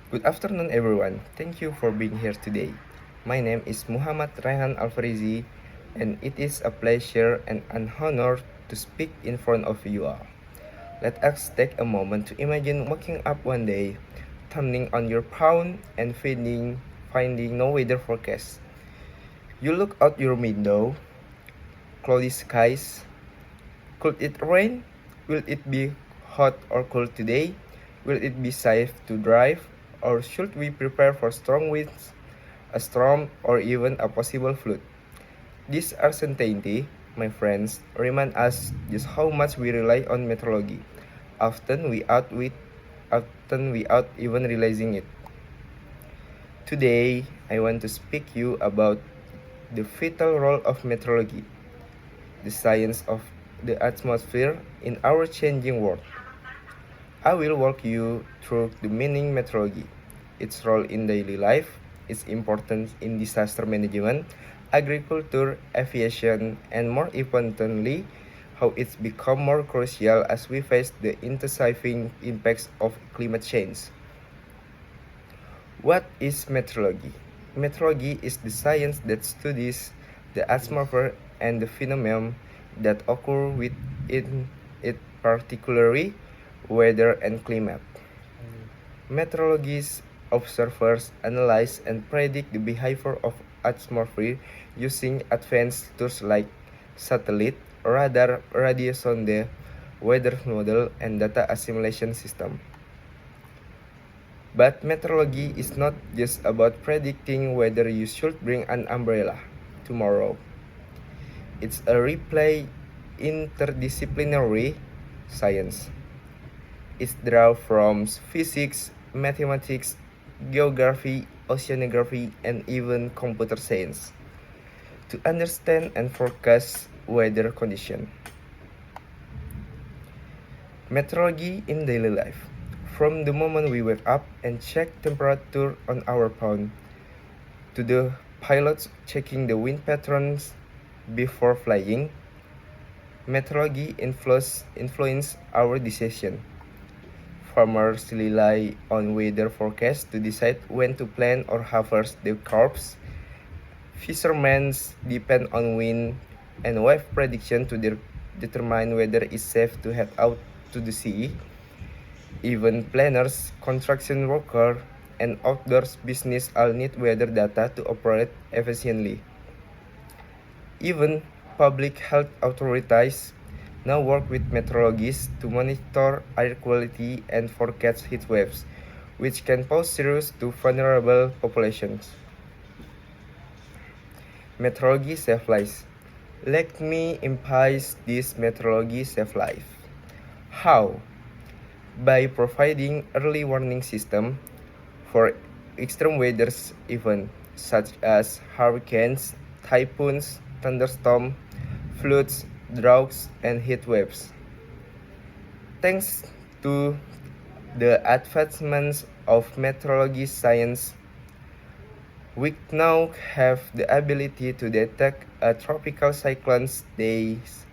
Good afternoon, everyone. Thank you for being here today. My name is Muhammad Raihan Alfarizi, and it is a pleasure and an honor to speak in front of you all. Let us take a moment to imagine waking up one day, turning on your phone, and finding no weather forecast. You look out your window, cloudy skies. Could it rain? Will it be hot or cold today? Will it be safe to drive? Or should we prepare for strong winds, a storm, or even a possible flood? This uncertainty, my friends, remind us just how much we rely on meteorology. Often we out with often without even realizing it. Today, I want to speak you about the vital role of meteorology, the science of the atmosphere in our changing world. I will walk you through the meaning meteorology, its role in daily life, its importance in disaster management, agriculture, aviation, and more importantly, how it's become more crucial as we face the intensifying impacts of climate change. What is meteorology? Meteorology is the science that studies the atmosphere and the phenomena that occur within it, particularly weather and climate. Meteorologists, observers, analyze and predict the behavior of atmosphere using advanced tools like satellite, radar, radio sonde, weather model, and data assimilation system. But meteorology is not just about predicting whether you should bring an umbrella tomorrow. It's a replay interdisciplinary science. It draws from physics, mathematics, geography, oceanography, and even computer science to understand and forecast weather conditions. Meteorology in daily life. From the moment we wake up and check temperature on our phone, to the pilots checking the wind patterns before flying, meteorology influence our decision. Farmers rely on weather forecasts to decide when to plant or harvest their crops. Fishermen depend on wind and wave prediction to determine whether it's safe to head out to the sea. Even planners, construction workers, and outdoors business all need weather data to operate efficiently. Even public health authorities now work with meteorologists to monitor air quality and forecast heat waves, which can pose serious to vulnerable populations. Meteorology saves lives. Let me emphasize this meteorology saves life. How? By providing early warning system for extreme weather events such as hurricanes, typhoons, thunderstorms, floods, droughts, and heat waves. Thanks to the advancements of meteorology science, we now have the ability to detect a tropical cyclone's days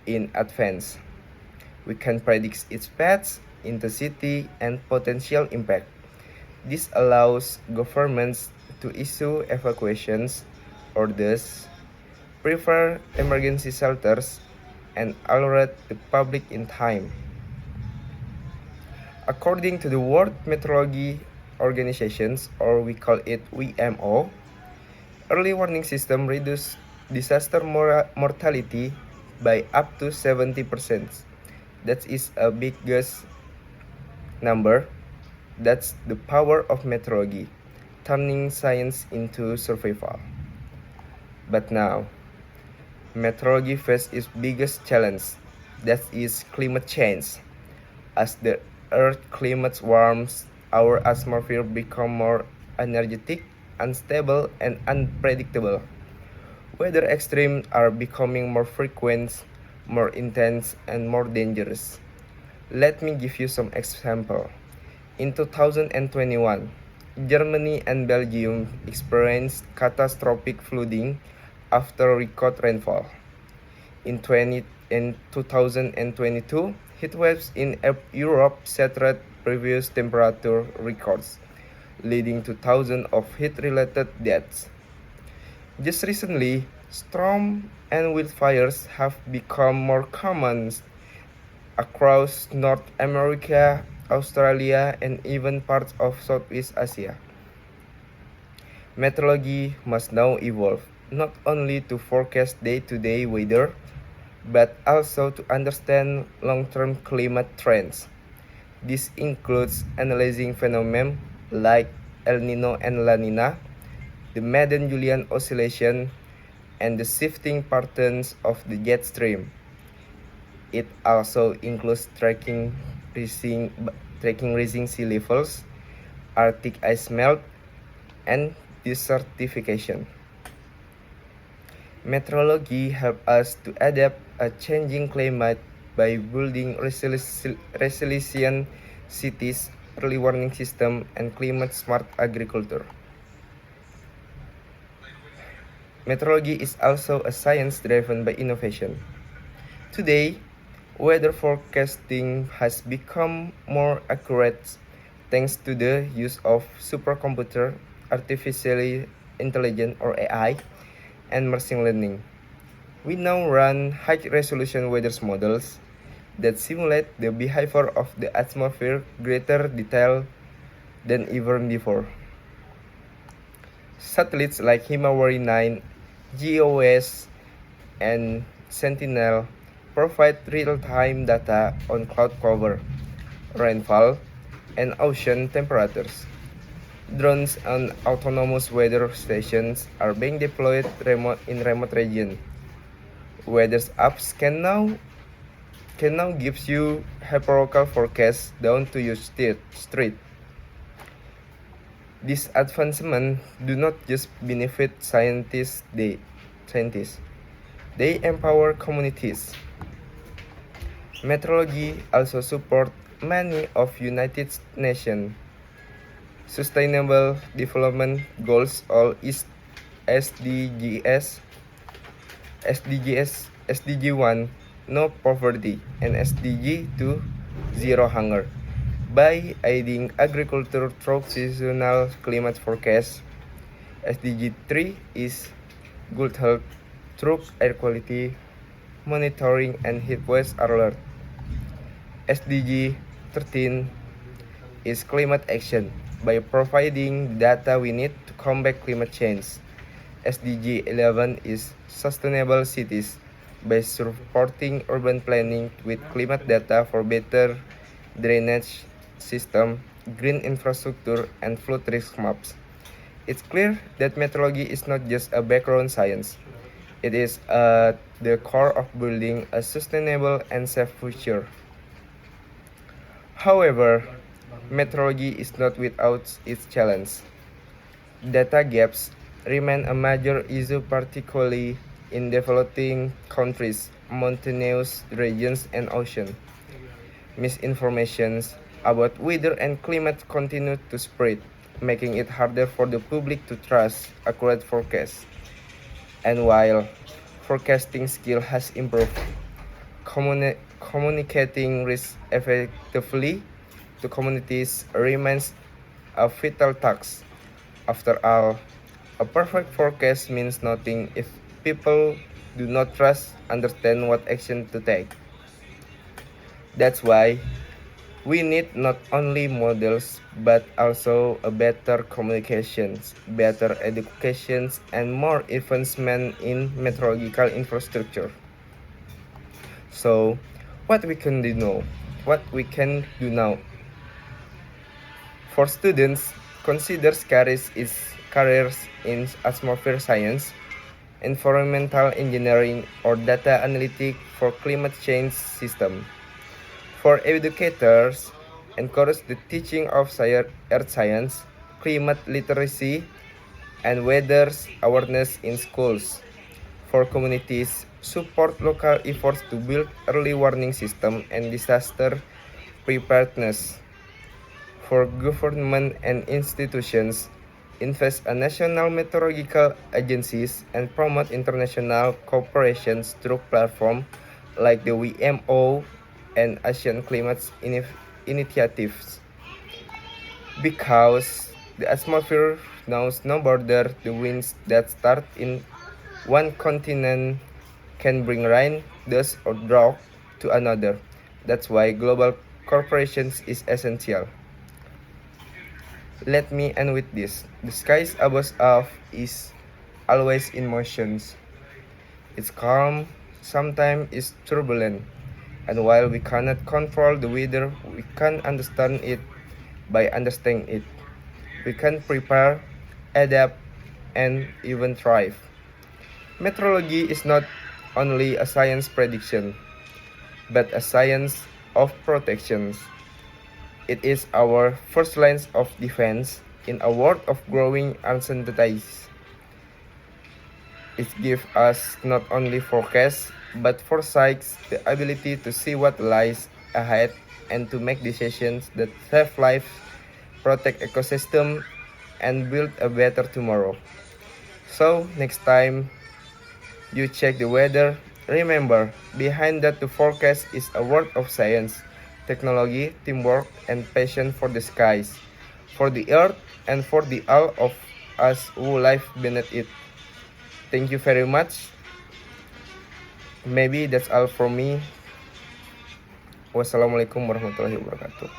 in advance. We can predict its path, intensity, and potential impact. This allows governments to issue evacuations orders, prepare emergency shelters, and alert the public in time. According to the World Meteorology Organizations, or we call it WMO, early warning system reduce disaster mortality by up to 70%. That is a biggest number. That's the power of meteorology, turning science into survival. But now, meteorology faces its biggest challenge, that is climate change. As the Earth climate warms, our atmosphere becomes more energetic, unstable, and unpredictable. Weather extremes are becoming more frequent, more intense, and more dangerous. Let me give you some example. In 2021, Germany and Belgium experienced catastrophic flooding after record rainfall. In 2022, heat waves in Europe shattered previous temperature records. leading to thousands of heat-related deaths. Just recently, storms and wildfires have become more common across North America, Australia, and even parts of Southeast Asia. Meteorology must now evolve not only to forecast day-to-day weather, but also to understand long-term climate trends. This includes analyzing phenomena like El Nino and La Nina, the Madden-Julian oscillation, and the shifting patterns of the jet stream. It also includes tracking rising sea levels, Arctic ice melt, and desertification. Meteorology helps us to adapt a changing climate by building resilient cities, early warning system, and climate-smart agriculture. Meteorology is also a science driven by innovation. Today, weather forecasting has become more accurate thanks to the use of supercomputer, artificial intelligence or AI, and machine learning. We now run high-resolution weather models that simulate the behavior of the atmosphere greater detail than ever before. Satellites like Himawari 9, GEOS, and Sentinel provide real-time data on cloud cover, rainfall, and ocean temperatures. Drones and autonomous weather stations are being deployed in remote regions. Weather apps can now give you hyperlocal forecasts down to your street. These advancements do not just benefit scientists, they empower communities. Meteorology also supports many of United Nations Sustainable Development Goals or SDG 1, no poverty, and SDG 2, zero hunger. By aiding agriculture through seasonal climate forecasts, SDG 3 is good health through air quality monitoring and heat waves alert. SDG 13 is climate action by providing data we need to combat climate change. SDG 11 is sustainable cities by supporting urban planning with climate data for better drainage system, green infrastructure, and flood risk maps. It's clear that meteorology is not just a background science. It is at the core of building a sustainable and safe future. However, meteorology is not without its challenge. Data gaps remain a major issue, particularly in developing countries, mountainous regions, and oceans. Misinformation about weather and climate continue to spread, making it harder for the public to trust accurate forecasts. And while forecasting skill has improved, communicating risk effectively to communities remains a vital task. After all, a perfect forecast means nothing if people do not understand what action to take. That's why we need not only models but also a better communications, better educations, and more investment in meteorological infrastructure. So, what we can do now? For students, consider careers in atmosphere science, environmental engineering, or data analytics for climate change system. For educators, encourage the teaching of earth science, climate literacy, and weather awareness in schools. For communities, support local efforts to build early warning system and disaster preparedness. For government and institutions, invest in national meteorological agencies and promote international cooperation through platforms like the WMO and Asian Climate Initiatives. Because The atmosphere knows no border. The winds that start in one continent can bring rain, dust, or drought to another. That's why global cooperation is essential. Let me end with this. The skies above us is always in motion. It's calm, sometimes it's turbulent. And while we cannot control the weather, we can understand it by understanding it. We can prepare, adapt, and even thrive. Meteorology is not only a science prediction, but a science of protection. It is our first line of defense in a world of growing uncertainties. It gives us not only forecasts, but foresight, the ability to see what lies ahead and to make decisions that save lives, protect ecosystem, and build a better tomorrow. So next time you check the weather, remember, behind that the forecast is a world of science, technology, teamwork, and passion for the skies, for the earth, and for the all of us who live beneath it. Thank you very much. Maybe that's all from me. Wassalamualaikum warahmatullahi wabarakatuh.